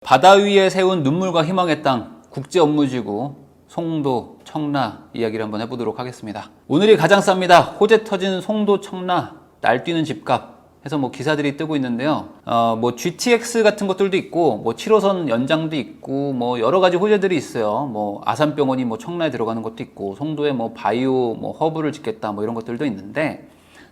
바다 위에 세운 눈물과 희망의 땅, 국제업무지구, 송도, 청라 이야기를 한번 해보도록 하겠습니다. 오늘이 가장 쌉니다. 호재 터진 송도, 청라, 날뛰는 집값 해서 기사들이 뜨고 있는데요. GTX 같은 것들도 있고, 7호선 연장도 있고, 여러 가지 호재들이 있어요. 아산병원이 청라에 들어가는 것도 있고, 송도에 바이오 허브를 짓겠다 이런 것들도 있는데,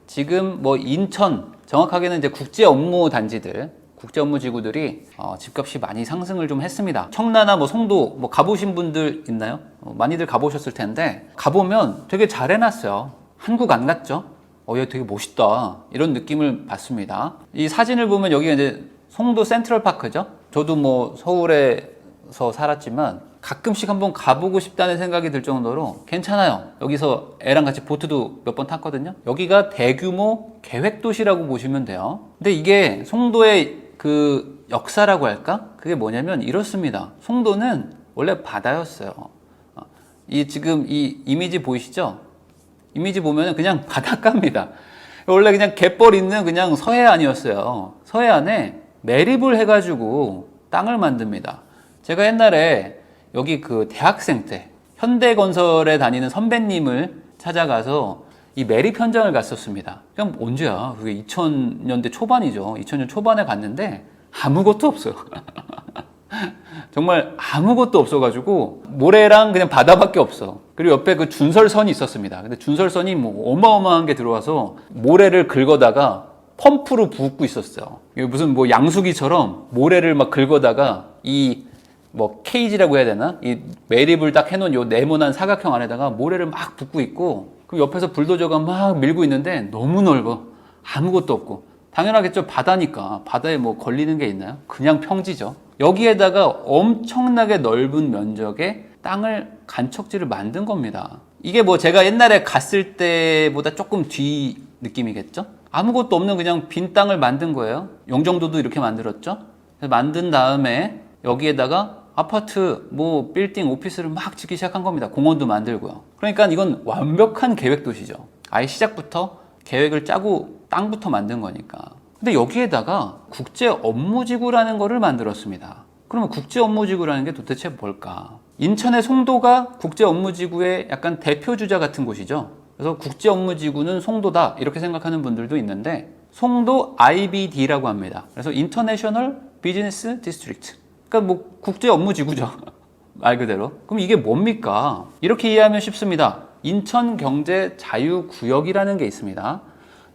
지금 인천, 정확하게는 이제 국제업무단지들, 국제업무지구들이 집값이 많이 상승을 좀 했습니다. 청라나 송도 가보신 분들 있나요? 많이들 가보셨을 텐데 가보면 되게 잘 해놨어요. 한국 안 같죠? 얘 되게 멋있다 이런 느낌을 받습니다. 이 사진을 보면 여기가 이제 송도 센트럴파크죠. 저도 서울에서 살았지만 가끔씩 한번 가보고 싶다는 생각이 들 정도로 괜찮아요. 여기서 애랑 같이 보트도 몇 번 탔거든요. 여기가 대규모 계획도시라고 보시면 돼요. 근데 이게 송도의 그 역사라고 할까? 그게 뭐냐면 이렇습니다. 송도는 원래 바다였어요. 지금 이 이미지 보이시죠? 이미지 보면 그냥 바닷가입니다. 원래 그냥 갯벌 있는 그냥 서해안이었어요. 서해안에 매립을 해가지고 땅을 만듭니다. 제가 옛날에 여기 그 대학생 때 현대건설에 다니는 선배님을 찾아가서 이 매립 현장을 갔었습니다. 그냥 언제야? 그게 2000년대 초반이죠. 2000년 초반에 갔는데 아무것도 없어요. 정말 아무것도 없어가지고 모래랑 그냥 바다밖에 없어. 그리고 옆에 그 준설선이 있었습니다. 근데 준설선이 어마어마한 게 들어와서 모래를 긁어다가 펌프로 붓고 있었어요. 무슨 양수기처럼 모래를 막 긁어다가 이 케이지라고 해야 되나? 이 매립을 딱 해놓은 요 네모난 사각형 안에다가 모래를 막 붓고 있고, 그럼 옆에서 불도저가 막 밀고 있는데 너무 넓어. 아무것도 없고. 당연하겠죠. 바다니까. 바다에 걸리는 게 있나요? 그냥 평지죠. 여기에다가 엄청나게 넓은 면적의 땅을 간척지를 만든 겁니다. 이게 제가 옛날에 갔을 때보다 조금 뒤 느낌이겠죠? 아무것도 없는 그냥 빈 땅을 만든 거예요. 영종도도 이렇게 만들었죠? 그래서 만든 다음에 여기에다가 아파트, 빌딩, 오피스를 막 짓기 시작한 겁니다. 공원도 만들고요. 그러니까 이건 완벽한 계획 도시죠. 아예 시작부터 계획을 짜고 땅부터 만든 거니까. 근데 여기에다가 국제업무지구라는 거를 만들었습니다. 그러면 국제업무지구라는 게 도대체 뭘까? 인천의 송도가 국제업무지구의 약간 대표주자 같은 곳이죠. 그래서 국제업무지구는 송도다 이렇게 생각하는 분들도 있는데, 송도 IBD라고 합니다. 그래서 인터내셔널 비즈니스 디스트릭트. 그러니까 국제업무지구죠. 말 그대로. 그럼 이게 뭡니까? 이렇게 이해하면 쉽습니다. 인천경제자유구역이라는 게 있습니다.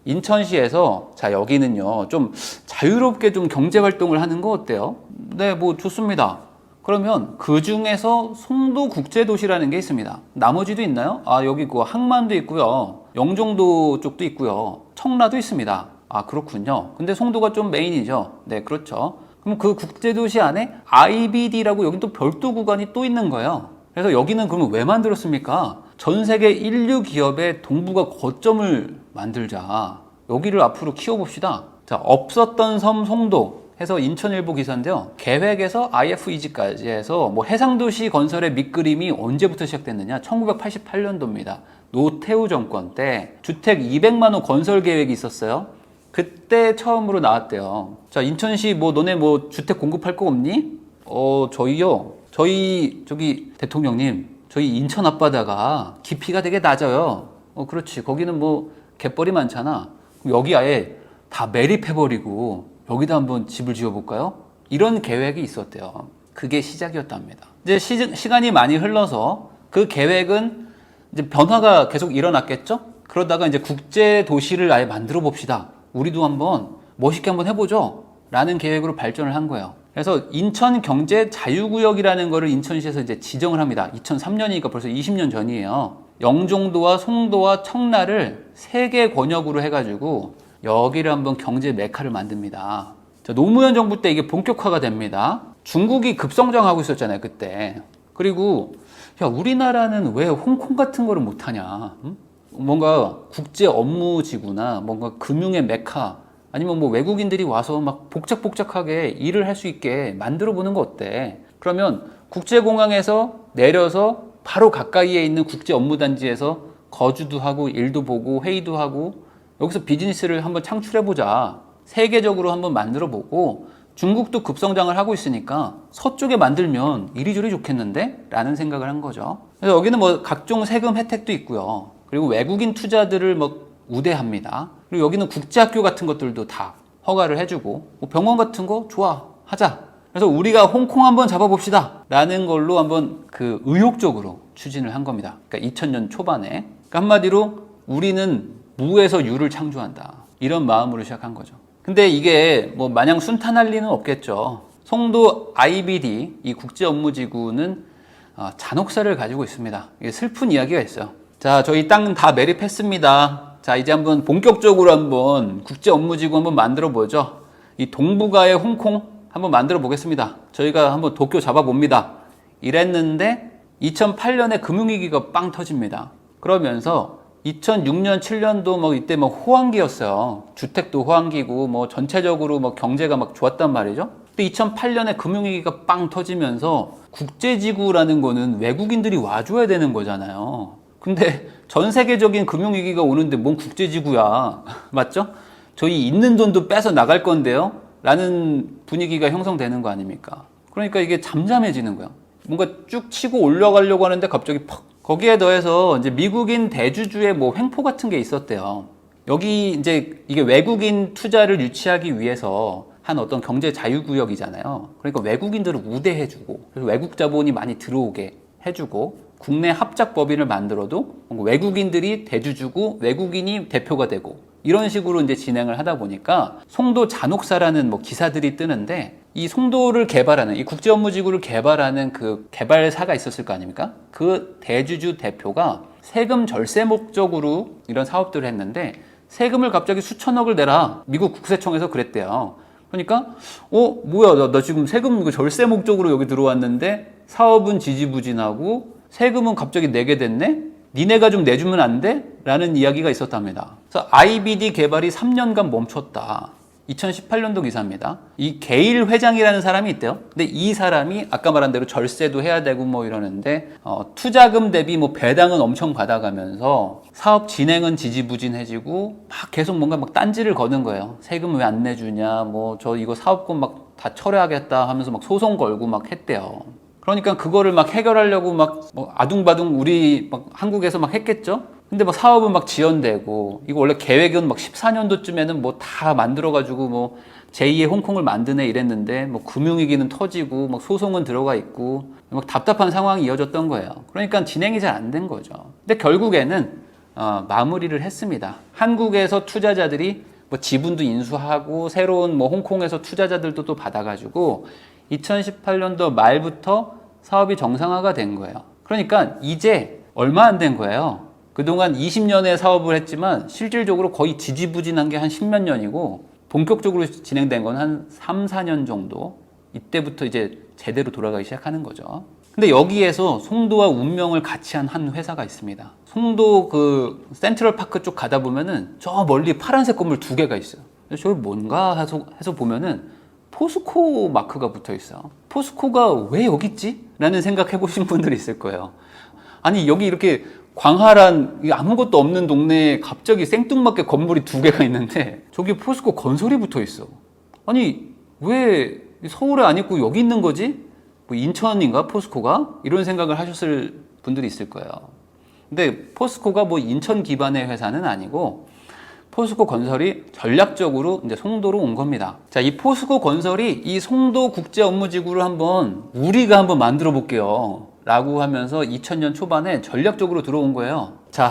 인천시에서 여기는요 좀 자유롭게 좀 경제활동을 하는 거 어때요? 네, 좋습니다. 그러면 그 중에서 송도국제도시라는 게 있습니다. 나머지도 있나요? 여기 항만도 있고요, 영종도 쪽도 있고요, 청라도 있습니다. 그렇군요. 근데 송도가 좀 메인이죠. 네, 그렇죠. 그럼 그 국제도시 안에 IBD라고 여기 또 별도 구간이 또 있는 거예요. 그래서 여기는 그러면 왜 만들었습니까? 전 세계 인류 기업의 동북아 거점을 만들자. 여기를 앞으로 키워봅시다. 자, 없었던 섬 송도 해서 인천일보 기사인데요. 계획에서 IFEG까지 해서 해상도시 건설의 밑그림이 언제부터 시작됐느냐? 1988년도입니다. 노태우 정권 때 주택 200만 호 건설 계획이 있었어요. 그때 처음으로 나왔대요. 자, 인천시 너네 주택 공급할 거 없니? 저희요. 저희 대통령님, 저희 인천 앞바다가 깊이가 되게 낮아요. 그렇지. 거기는 갯벌이 많잖아. 그럼 여기 아예 다 매립해버리고 여기다 한번 집을 지어볼까요? 이런 계획이 있었대요. 그게 시작이었답니다. 이제 시간이 많이 흘러서 그 계획은 이제 변화가 계속 일어났겠죠? 그러다가 이제 국제 도시를 아예 만들어 봅시다. 우리도 한번 멋있게 한번 해보죠. 라는 계획으로 발전을 한 거예요. 그래서 인천경제자유구역이라는 거를 인천시에서 이제 지정을 합니다. 2003년이니까 벌써 20년 전이에요. 영종도와 송도와 청라를 3개 권역으로 해가지고 여기를 한번 경제 메카를 만듭니다. 자, 노무현 정부 때 이게 본격화가 됩니다. 중국이 급성장하고 있었잖아요, 그때. 그리고 우리나라는 왜 홍콩 같은 거를 못하냐? 뭔가 국제 업무지구나 뭔가 금융의 메카, 아니면 외국인들이 와서 막 복작복작하게 일을 할 수 있게 만들어 보는 거 어때? 그러면 국제공항에서 내려서 바로 가까이에 있는 국제업무단지에서 거주도 하고 일도 보고 회의도 하고 여기서 비즈니스를 한번 창출해 보자. 세계적으로 한번 만들어 보고 중국도 급성장을 하고 있으니까 서쪽에 만들면 이리저리 좋겠는데? 라는 생각을 한 거죠. 그래서 여기는 뭐 각종 세금 혜택도 있고요. 그리고 외국인 투자들을 뭐 우대합니다. 그리고 여기는 국제학교 같은 것들도 다 허가를 해주고, 뭐 병원 같은 거 좋아, 하자. 그래서 우리가 홍콩 한번 잡아봅시다. 라는 걸로 한번 그 의욕적으로 추진을 한 겁니다. 그러니까 2000년 초반에. 그러니까 한마디로 우리는 무에서 유를 창조한다. 이런 마음으로 시작한 거죠. 근데 이게 뭐 마냥 순탄할 리는 없겠죠. 송도 IBD, 이 국제업무지구는 잔혹사를 가지고 있습니다. 이게 슬픈 이야기가 있어요. 자, 저희 땅 다 매립했습니다. 자, 이제 한번 본격적으로 한번 국제업무지구 한번 만들어 보죠. 이 동북아의 홍콩 한번 만들어 보겠습니다. 저희가 한번 도쿄 잡아봅니다. 이랬는데 2008년에 금융위기가 빵 터집니다. 그러면서 2006년, 7년도 뭐 이때 뭐 호황기였어요. 주택도 호황기고 뭐 전체적으로 뭐 경제가 막 좋았단 말이죠. 근데 2008년에 금융위기가 빵 터지면서 국제지구라는 거는 외국인들이 와줘야 되는 거잖아요. 근데 전 세계적인 금융위기가 오는데 뭔 국제지구야. 맞죠? 저희 있는 돈도 빼서 나갈 건데요. 라는 분위기가 형성되는 거 아닙니까? 그러니까 이게 잠잠해지는 거야. 뭔가 쭉 치고 올라가려고 하는데 갑자기 팍. 거기에 더해서 이제 미국인 대주주의 뭐 횡포 같은 게 있었대요. 여기 이제 이게 외국인 투자를 유치하기 위해서 한 어떤 경제 자유구역이잖아요. 그러니까 외국인들을 우대해주고, 그래서 외국 자본이 많이 들어오게 해주고, 국내 합작법인을 만들어도 외국인들이 대주주고 외국인이 대표가 되고, 이런 식으로 이제 진행을 하다 보니까 송도 잔혹사라는 뭐 기사들이 뜨는데, 이 송도를 개발하는, 이 국제업무지구를 개발하는 그 개발사가 있었을 거 아닙니까? 그 대주주 대표가 세금 절세 목적으로 이런 사업들을 했는데 세금을 갑자기 수천억을 내라, 미국 국세청에서 그랬대요. 그러니까 뭐야, 나 지금 세금 절세 목적으로 여기 들어왔는데 사업은 지지부진하고 세금은 갑자기 내게 됐네? 니네가 좀 내주면 안 돼? 라는 이야기가 있었답니다. 그래서 IBD 개발이 3년간 멈췄다. 2018년도 기사입니다. 이 게일 회장이라는 사람이 있대요. 근데 이 사람이 아까 말한 대로 절세도 해야 되고 뭐 이러는데 투자금 대비 뭐 배당은 엄청 받아가면서 사업 진행은 지지부진해지고 막 계속 뭔가 막 딴지를 거는 거예요. 세금 왜 안 내주냐, 뭐 저 이거 사업권 막 다 철회하겠다 하면서 막 소송 걸고 막 했대요. 그러니까 그거를 막 해결하려고 막 뭐 아둥바둥 우리 막 한국에서 막 했겠죠? 근데 막 사업은 막 지연되고, 이거 원래 계획은 막 14년도쯤에는 뭐 다 만들어가지고 뭐 제2의 홍콩을 만드네 이랬는데 뭐 금융위기는 터지고 막 소송은 들어가 있고 막 답답한 상황이 이어졌던 거예요. 그러니까 진행이 잘 안 된 거죠. 근데 결국에는 마무리를 했습니다. 한국에서 투자자들이 뭐 지분도 인수하고 새로운 뭐 홍콩에서 투자자들도 또 받아가지고 2018년도 말부터 사업이 정상화가 된 거예요. 그러니까 이제 얼마 안 된 거예요. 그동안 20년의 사업을 했지만 실질적으로 거의 지지부진한 게 한 10몇 년이고 본격적으로 진행된 건 한 3, 4년 정도. 이때부터 이제 제대로 돌아가기 시작하는 거죠. 근데 여기에서 송도와 운명을 같이 한 회사가 있습니다. 송도 그 센트럴파크 쪽 가다 보면은 저 멀리 파란색 건물 2개가 있어요. 저기 뭔가 해서 보면은 포스코 마크가 붙어 있어. 포스코가 왜 여기 있지? 라는 생각 해보신 분들이 있을 거예요. 아니 여기 이렇게 광활한 아무것도 없는 동네에 갑자기 생뚱맞게 건물이 2개가 있는데 저기 포스코 건설이 붙어 있어. 아니 왜 서울에 안 있고 여기 있는 거지? 뭐 인천인가 포스코가? 이런 생각을 하셨을 분들이 있을 거예요. 근데 포스코가 뭐 인천 기반의 회사는 아니고 포스코 건설이 전략적으로 이제 송도로 온 겁니다. 자, 이 포스코 건설이 이 송도 국제업무지구를 우리가 한번 만들어 볼게요. 라고 하면서 2000년 초반에 전략적으로 들어온 거예요. 자,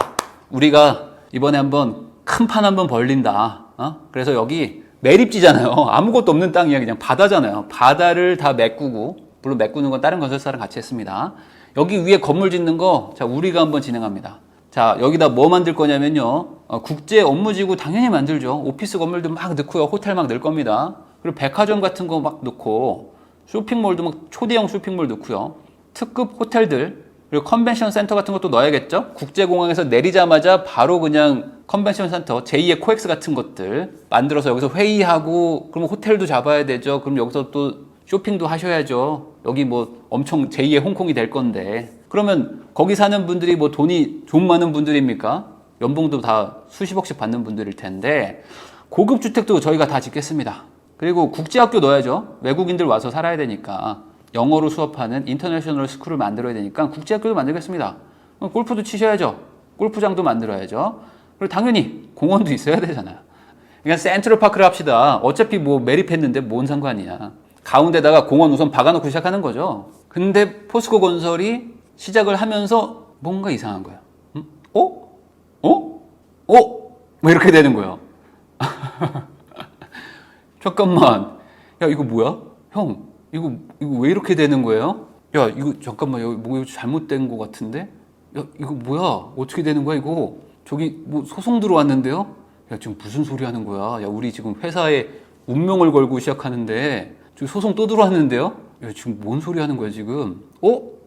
우리가 이번에 한번 큰 판 한번 벌린다. 그래서 여기 매립지잖아요. 아무것도 없는 땅이야. 그냥 바다잖아요. 바다를 다 메꾸고, 물론 메꾸는 건 다른 건설사랑 같이 했습니다. 여기 위에 건물 짓는 거, 자, 우리가 한번 진행합니다. 자, 여기다 뭐 만들 거냐면요. 국제 업무지구 당연히 만들죠. 오피스 건물도 막 넣고요. 호텔 막 넣을 겁니다. 그리고 백화점 같은 거 막 넣고, 쇼핑몰도 막 초대형 쇼핑몰 넣고요. 특급 호텔들, 그리고 컨벤션 센터 같은 것도 넣어야겠죠. 국제공항에서 내리자마자 바로 그냥 컨벤션 센터, 제2의 코엑스 같은 것들 만들어서 여기서 회의하고, 그럼 호텔도 잡아야 되죠. 그럼 여기서 또 쇼핑도 하셔야죠. 여기 뭐 엄청 제2의 홍콩이 될 건데. 그러면 거기 사는 분들이 뭐 돈이 좀 많은 분들입니까? 연봉도 다 수십억씩 받는 분들일 텐데 고급 주택도 저희가 다 짓겠습니다. 그리고 국제학교 넣어야죠. 외국인들 와서 살아야 되니까. 영어로 수업하는 인터내셔널 스쿨을 만들어야 되니까 국제학교도 만들겠습니다. 골프도 치셔야죠. 골프장도 만들어야죠. 그리고 당연히 공원도 있어야 되잖아요. 그냥 센트럴파크를 합시다. 어차피 뭐 매립했는데 뭔 상관이야. 가운데다가 공원 우선 박아놓고 시작하는 거죠. 근데 포스코 건설이 시작을 하면서 뭔가 이상한 거예요. 어? 어? 어? 뭐 이렇게 되는 거예요. 잠깐만. 야, 이거 뭐야? 형, 이거 왜 이렇게 되는 거예요? 야, 이거 잠깐만. 여기 뭐 잘못된 거 같은데? 야, 이거 뭐야? 어떻게 되는 거야, 이거? 저기 뭐 소송 들어왔는데요? 야, 지금 무슨 소리 하는 거야? 야, 우리 지금 회사에 운명을 걸고 시작하는데 저기 소송 또 들어왔는데요? 야, 지금 뭔 소리 하는 거야, 지금?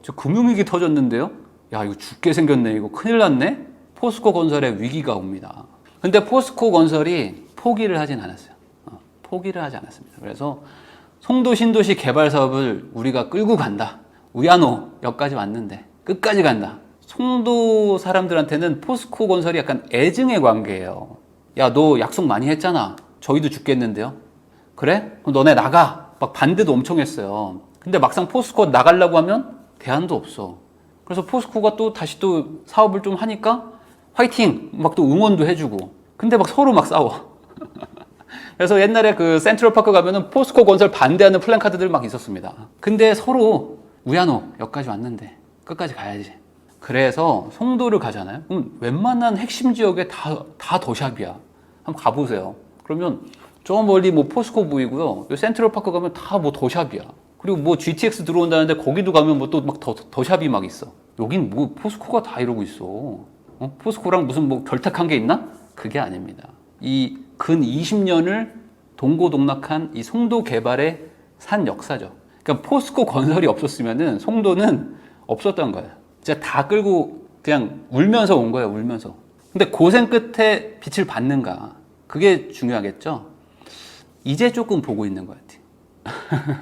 저 금융위기 터졌는데요? 야, 이거 죽게 생겼네. 이거 큰일 났네? 포스코 건설에 위기가 옵니다. 근데 포스코 건설이 포기를 하진 않았어요. 포기를 하지 않았습니다. 그래서 송도 신도시 개발 사업을 우리가 끌고 간다. 우야노 역까지 왔는데 끝까지 간다. 송도 사람들한테는 포스코 건설이 약간 애증의 관계예요. 야, 너 약속 많이 했잖아. 저희도 죽겠는데요. 그래? 그럼 너네 나가. 막 반대도 엄청 했어요. 근데 막상 포스코 나가려고 하면 대안도 없어. 그래서 포스코가 또 다시 또 사업을 좀 하니까 화이팅! 막 또 응원도 해주고. 근데 막 서로 막 싸워. 그래서 옛날에 그 센트럴파크 가면은 포스코 건설 반대하는 플랜카드들 막 있었습니다. 근데 서로 우야노 여기까지 왔는데 끝까지 가야지. 그래서 송도를 가잖아요. 그럼 웬만한 핵심 지역에 다 더샵이야. 한번 가보세요. 그러면 저 멀리 뭐 포스코 보이고요. 센트럴파크 가면 다 뭐 더샵이야. 그리고 뭐 GTX 들어온다는데 거기도 가면 뭐 또 막 더샵이 막 있어. 여긴 뭐 포스코가 다 이러고 있어. 포스코랑 무슨 뭐 결탁한 게 있나? 그게 아닙니다. 이 근 20년을 동고동락한 이 송도 개발의 산 역사죠. 그러니까 포스코 건설이 없었으면은 송도는 없었던 거예요. 진짜 다 끌고 그냥 울면서 온 거예요, 울면서. 근데 고생 끝에 빛을 받는가? 그게 중요하겠죠? 이제 조금 보고 있는 것 같아요.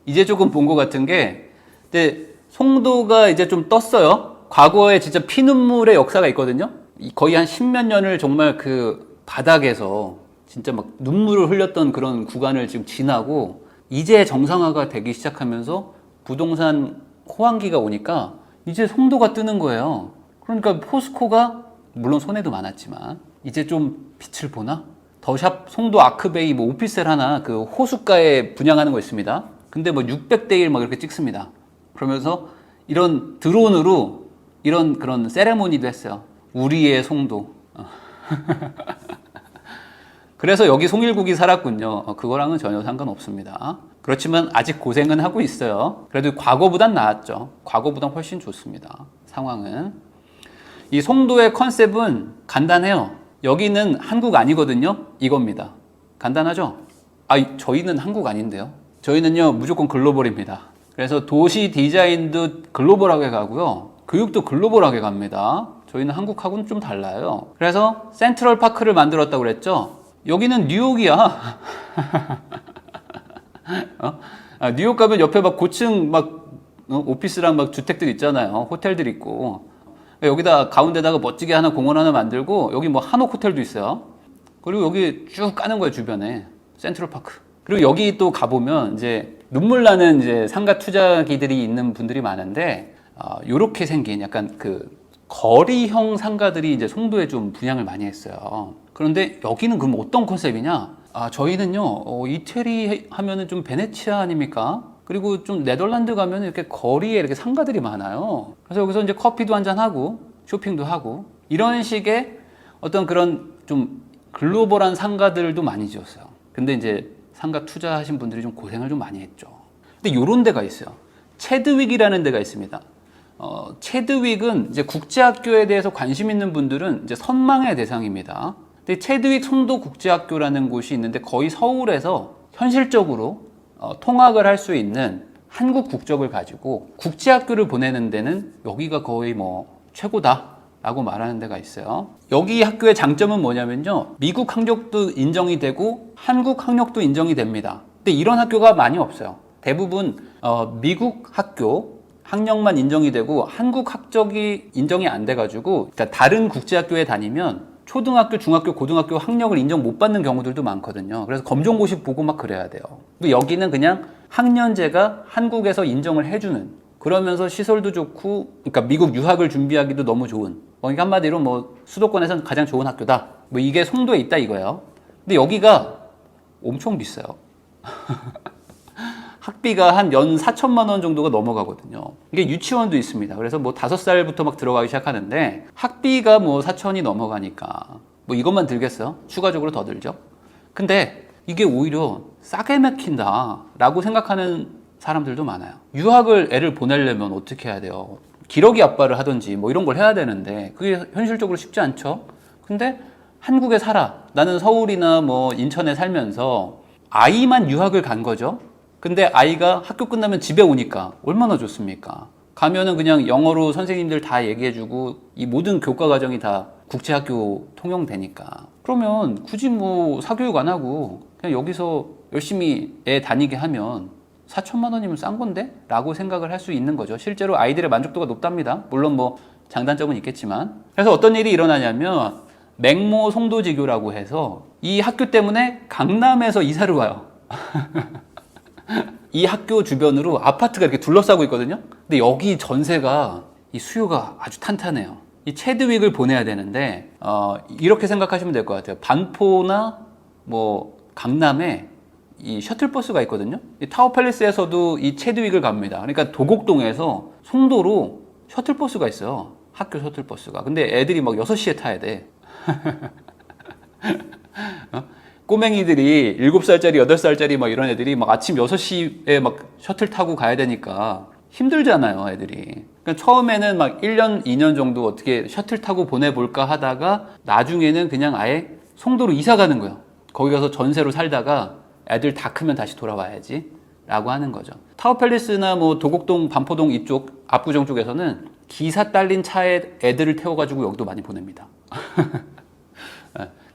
이제 조금 본 것 같은 게, 근데 송도가 이제 좀 떴어요. 과거에 진짜 피눈물의 역사가 있거든요. 거의 한 10몇 년을 정말 그 바닥에서 진짜 막 눈물을 흘렸던 그런 구간을 지금 지나고 이제 정상화가 되기 시작하면서 부동산 호황기가 오니까 이제 송도가 뜨는 거예요. 그러니까 포스코가 물론 손해도 많았지만 이제 좀 빛을 보나? 더샵 송도 아크베이 뭐 오피스텔 하나 그 호숫가에 분양하는 거 있습니다. 근데 뭐 600대 1 막 이렇게 찍습니다. 그러면서 이런 드론으로 이런 그런 세레모니도 했어요. 우리의 송도. 그래서 여기 송일국이 살았군요. 그거랑은 전혀 상관없습니다. 그렇지만 아직 고생은 하고 있어요. 그래도 과거보단 나았죠. 과거보단 훨씬 좋습니다. 상황은. 이 송도의 컨셉은 간단해요. 여기는 한국 아니거든요. 이겁니다. 간단하죠? 저희는 한국 아닌데요. 저희는요 무조건 글로벌입니다. 그래서 도시 디자인도 글로벌하게 가고요. 교육도 글로벌하게 갑니다. 저희는 한국하고는 좀 달라요. 그래서 센트럴파크를 만들었다고 그랬죠. 여기는 뉴욕이야. 뉴욕 가면 옆에 막 고층 막 오피스랑 막 주택들 있잖아요. 호텔들 있고. 여기다 가운데다가 멋지게 하나 공원 하나 만들고 여기 뭐 한옥 호텔도 있어요. 그리고 여기 쭉 까는 거예요, 주변에. 센트럴파크. 그리고 여기 또 가보면 이제 눈물 나는 이제 상가 투자기들이 있는 분들이 많은데 요렇게 생긴 약간 그 거리형 상가들이 이제 송도에 좀 분양을 많이 했어요. 그런데 여기는 그럼 어떤 컨셉이냐? 저희는요, 이태리 하면은 좀 베네치아 아닙니까? 그리고 좀 네덜란드 가면 이렇게 거리에 이렇게 상가들이 많아요. 그래서 여기서 이제 커피도 한잔 하고, 쇼핑도 하고, 이런 식의 어떤 그런 좀 글로벌한 상가들도 많이 지었어요. 근데 이제 상가 투자하신 분들이 좀 고생을 좀 많이 했죠. 근데 요런 데가 있어요. 체드윅이라는 데가 있습니다. 체드윅은 이제 국제학교에 대해서 관심 있는 분들은 이제 선망의 대상입니다. 근데 체드윅 송도 국제학교라는 곳이 있는데 거의 서울에서 현실적으로 통학을 할 수 있는 한국 국적을 가지고 국제학교를 보내는 데는 여기가 거의 뭐 최고다라고 말하는 데가 있어요. 여기 학교의 장점은 뭐냐면요. 미국 학력도 인정이 되고 한국 학력도 인정이 됩니다. 근데 이런 학교가 많이 없어요. 대부분 미국 학력만 인정이 되고 한국 학적이 인정이 안 돼가지고 그러니까 다른 국제학교에 다니면 초등학교, 중학교, 고등학교 학력을 인정 못 받는 경우들도 많거든요. 그래서 검정고시 보고 막 그래야 돼요. 근데 여기는 그냥 학년제가 한국에서 인정을 해주는, 그러면서 시설도 좋고, 그러니까 미국 유학을 준비하기도 너무 좋은, 그러니까 한마디로 뭐 수도권에서는 가장 좋은 학교다, 뭐 이게 송도에 있다 이거예요. 근데 여기가 엄청 비싸요. 학비가 한 연 4천만 원 정도가 넘어가거든요. 이게 유치원도 있습니다. 그래서 뭐 5살부터 막 들어가기 시작하는데 학비가 뭐 4천이 넘어가니까 뭐 이것만 들겠어요? 추가적으로 더 들죠. 근데 이게 오히려 싸게 맥힌다 라고 생각하는 사람들도 많아요. 유학을 애를 보내려면 어떻게 해야 돼요? 기러기 아빠를 하든지 뭐 이런 걸 해야 되는데 그게 현실적으로 쉽지 않죠. 근데 한국에 살아. 나는 서울이나 뭐 인천에 살면서 아이만 유학을 간 거죠. 근데 아이가 학교 끝나면 집에 오니까 얼마나 좋습니까? 가면은 그냥 영어로 선생님들 다 얘기해주고 이 모든 교과 과정이 다 국제학교 통용되니까. 그러면 굳이 뭐 사교육 안 하고 그냥 여기서 열심히 애 다니게 하면 4천만 원이면 싼 건데? 라고 생각을 할 수 있는 거죠. 실제로 아이들의 만족도가 높답니다. 물론 뭐 장단점은 있겠지만. 그래서 어떤 일이 일어나냐면 맹모 송도지교라고 해서 이 학교 때문에 강남에서 이사를 와요. 이 학교 주변으로 아파트가 이렇게 둘러싸고 있거든요. 근데 여기 전세가 이 수요가 아주 탄탄해요. 이 체드윅을 보내야 되는데 이렇게 생각하시면 될 것 같아요. 반포나 뭐 강남에 이 셔틀버스가 있거든요. 이 타워팰리스에서도 이 체드윅을 갑니다. 그러니까 도곡동에서 송도로 셔틀버스가 있어요. 학교 셔틀버스가. 근데 애들이 막 6시에 타야 돼. 꼬맹이들이 7살짜리, 8살짜리 막 이런 애들이 막 아침 6시에 막 셔틀 타고 가야 되니까 힘들잖아요, 애들이. 그러니까 처음에는 막 1년, 2년 정도 어떻게 셔틀 타고 보내볼까 하다가 나중에는 그냥 아예 송도로 이사 가는 거예요. 거기 가서 전세로 살다가 애들 다 크면 다시 돌아와야지 라고 하는 거죠. 타워팰리스나 뭐 도곡동, 반포동 이쪽 압구정 쪽에서는 기사 딸린 차에 애들을 태워가지고 여기도 많이 보냅니다.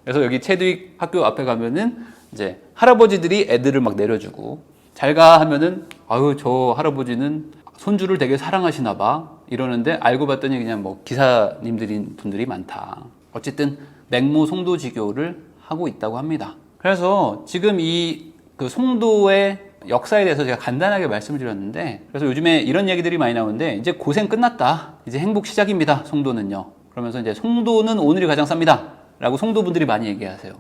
그래서 여기 체드윅 학교 앞에 가면은 이제 할아버지들이 애들을 막 내려주고 잘 가 하면은 아유 저 할아버지는 손주를 되게 사랑하시나 봐 이러는데 알고 봤더니 그냥 뭐 기사님들인 분들이 많다. 어쨌든 맹모 송도지교를 하고 있다고 합니다. 그래서 지금 이 그 송도의 역사에 대해서 제가 간단하게 말씀을 드렸는데 그래서 요즘에 이런 얘기들이 많이 나오는데 이제 고생 끝났다. 이제 행복 시작입니다. 송도는요. 그러면서 이제 송도는 오늘이 가장 쌉니다. 라고 송도분들이 많이 얘기하세요.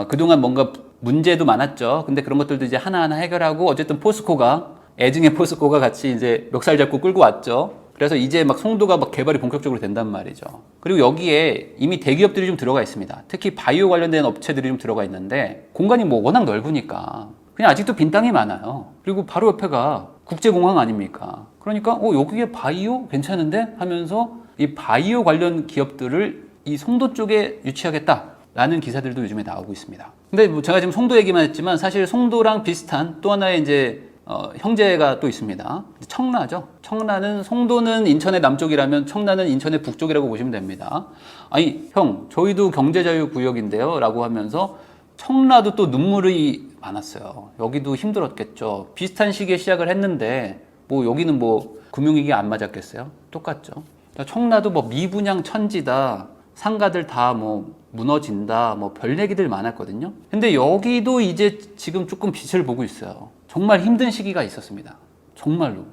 그동안 뭔가 문제도 많았죠. 근데 그런 것들도 이제 하나하나 해결하고 어쨌든 포스코가 애증의 포스코가 같이 이제 멱살 잡고 끌고 왔죠. 그래서 이제 막 송도가 막 개발이 본격적으로 된단 말이죠. 그리고 여기에 이미 대기업들이 좀 들어가 있습니다. 특히 바이오 관련된 업체들이 좀 들어가 있는데 공간이 뭐 워낙 넓으니까 그냥 아직도 빈 땅이 많아요. 그리고 바로 옆에가 국제공항 아닙니까? 그러니까 여기에 바이오 괜찮은데 하면서 이 바이오 관련 기업들을 이 송도 쪽에 유치하겠다라는 기사들도 요즘에 나오고 있습니다. 근데 뭐 제가 지금 송도 얘기만 했지만 사실 송도랑 비슷한 또 하나의 이제 형제가 또 있습니다. 청라죠. 청라는 송도는 인천의 남쪽이라면 청라는 인천의 북쪽이라고 보시면 됩니다. 아니 형 저희도 경제자유구역인데요 라고 하면서 청라도 또 눈물이 많았어요. 여기도 힘들었겠죠. 비슷한 시기에 시작을 했는데 뭐 여기는 뭐 금융위기 안 맞았겠어요? 똑같죠. 청라도 뭐 미분양 천지다. 상가들 다 뭐 무너진다. 뭐 별 얘기들 많았거든요. 근데 여기도 이제 지금 조금 빛을 보고 있어요. 정말 힘든 시기가 있었습니다. 정말로.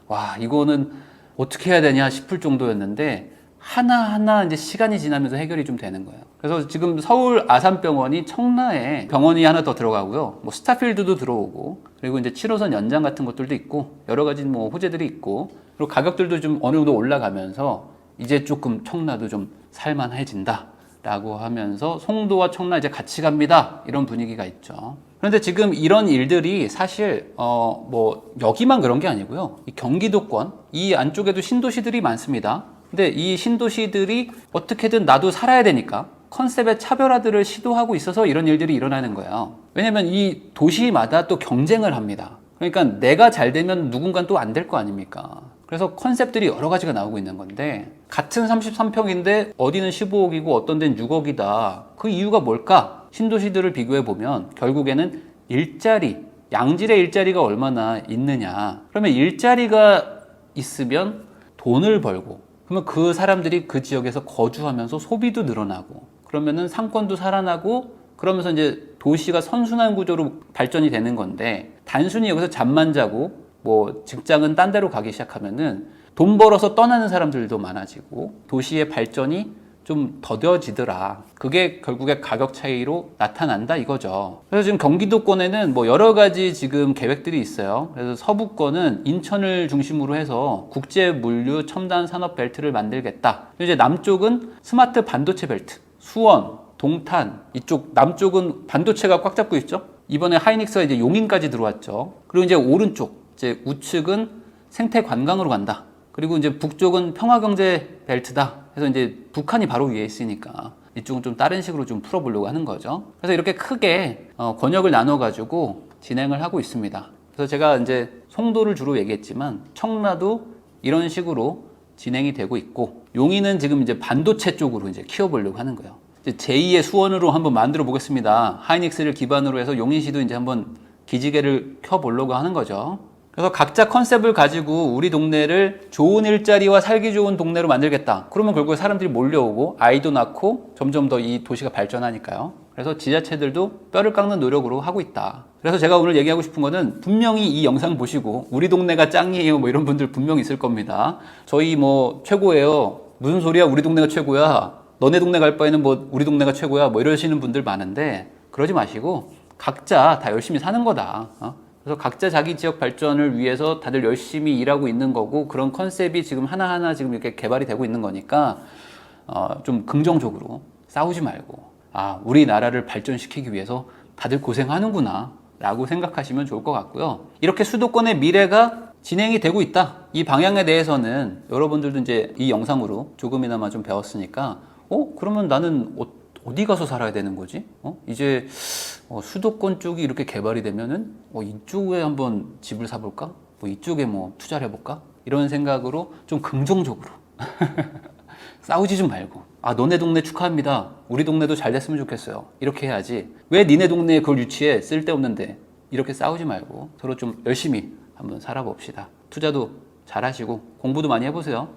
와, 이거는 어떻게 해야 되냐 싶을 정도였는데 하나하나 이제 시간이 지나면서 해결이 좀 되는 거예요. 그래서 지금 서울 아산병원이 청라에 병원이 하나 더 들어가고요. 뭐 스타필드도 들어오고 그리고 이제 7호선 연장 같은 것들도 있고 여러 가지 뭐 호재들이 있고 그리고 가격들도 좀 어느 정도 올라가면서 이제 조금 청라도 좀 살만해진다 라고 하면서 송도와 청라 이제 같이 갑니다. 이런 분위기가 있죠. 그런데 지금 이런 일들이 사실 뭐 여기만 그런 게 아니고요. 이 경기도권 이 안쪽에도 신도시들이 많습니다. 근데 이 신도시들이 어떻게든 나도 살아야 되니까 컨셉의 차별화들을 시도하고 있어서 이런 일들이 일어나는 거예요. 왜냐면 이 도시마다 또 경쟁을 합니다. 그러니까 내가 잘 되면 누군가는 또 안 될 거 아닙니까? 그래서 컨셉들이 여러 가지가 나오고 있는 건데 같은 33평인데 어디는 15억이고 어떤 데는 6억이다. 그 이유가 뭘까? 신도시들을 비교해 보면 결국에는 일자리, 양질의 일자리가 얼마나 있느냐. 그러면 일자리가 있으면 돈을 벌고 그러면 그 사람들이 그 지역에서 거주하면서 소비도 늘어나고 그러면은 상권도 살아나고 그러면서 이제 도시가 선순환 구조로 발전이 되는 건데 단순히 여기서 잠만 자고 뭐 직장은 딴 데로 가기 시작하면은 돈 벌어서 떠나는 사람들도 많아지고 도시의 발전이 좀 더뎌지더라. 그게 결국에 가격 차이로 나타난다 이거죠. 그래서 지금 경기도권에는 뭐 여러 가지 지금 계획들이 있어요. 그래서 서부권은 인천을 중심으로 해서 국제 물류 첨단 산업 벨트를 만들겠다. 이제 남쪽은 스마트 반도체 벨트, 수원, 동탄 이쪽 남쪽은 반도체가 꽉 잡고 있죠. 이번에 하이닉스가 이제 용인까지 들어왔죠. 그리고 이제 오른쪽 이제 우측은 생태 관광으로 간다. 그리고 이제 북쪽은 평화경제 벨트다. 그래서 이제 북한이 바로 위에 있으니까 이쪽은 좀 다른 식으로 좀 풀어보려고 하는 거죠. 그래서 이렇게 크게 권역을 나눠가지고 진행을 하고 있습니다. 그래서 제가 이제 송도를 주로 얘기했지만 청라도 이런 식으로 진행이 되고 있고 용인은 지금 이제 반도체 쪽으로 이제 키워보려고 하는 거예요. 이제 제2의 수원으로 한번 만들어 보겠습니다. 하이닉스를 기반으로 해서 용인시도 이제 한번 기지개를 켜보려고 하는 거죠. 그래서 각자 컨셉을 가지고 우리 동네를 좋은 일자리와 살기 좋은 동네로 만들겠다. 그러면 결국에 사람들이 몰려오고 아이도 낳고 점점 더 이 도시가 발전하니까요. 그래서 지자체들도 뼈를 깎는 노력으로 하고 있다. 그래서 제가 오늘 얘기하고 싶은 거는 분명히 이 영상 보시고 우리 동네가 짱이에요 뭐 이런 분들 분명히 있을 겁니다. 저희 뭐 최고예요. 무슨 소리야 우리 동네가 최고야. 너네 동네 갈 바에는 뭐 우리 동네가 최고야 뭐 이러시는 분들 많은데 그러지 마시고 각자 다 열심히 사는 거다. 그래서 각자 자기 지역 발전을 위해서 다들 열심히 일하고 있는 거고 그런 컨셉이 지금 하나하나 지금 이렇게 개발이 되고 있는 거니까 좀 긍정적으로 싸우지 말고 우리나라를 발전시키기 위해서 다들 고생하는구나 라고 생각하시면 좋을 것 같고요. 이렇게 수도권의 미래가 진행이 되고 있다. 이 방향에 대해서는 여러분들도 이제 이 영상으로 조금이나마 좀 배웠으니까 그러면 나는 어디 가서 살아야 되는 거지? 이제 수도권 쪽이 이렇게 개발이 되면은 이쪽에 한번 집을 사볼까? 뭐 이쪽에 뭐 투자를 해볼까? 이런 생각으로 좀 긍정적으로 싸우지 좀 말고 너네 동네 축하합니다. 우리 동네도 잘 됐으면 좋겠어요. 이렇게 해야지. 왜 니네 동네에 그걸 유치해? 쓸데없는데. 이렇게 싸우지 말고 서로 좀 열심히 한번 살아봅시다. 투자도 잘 하시고 공부도 많이 해보세요.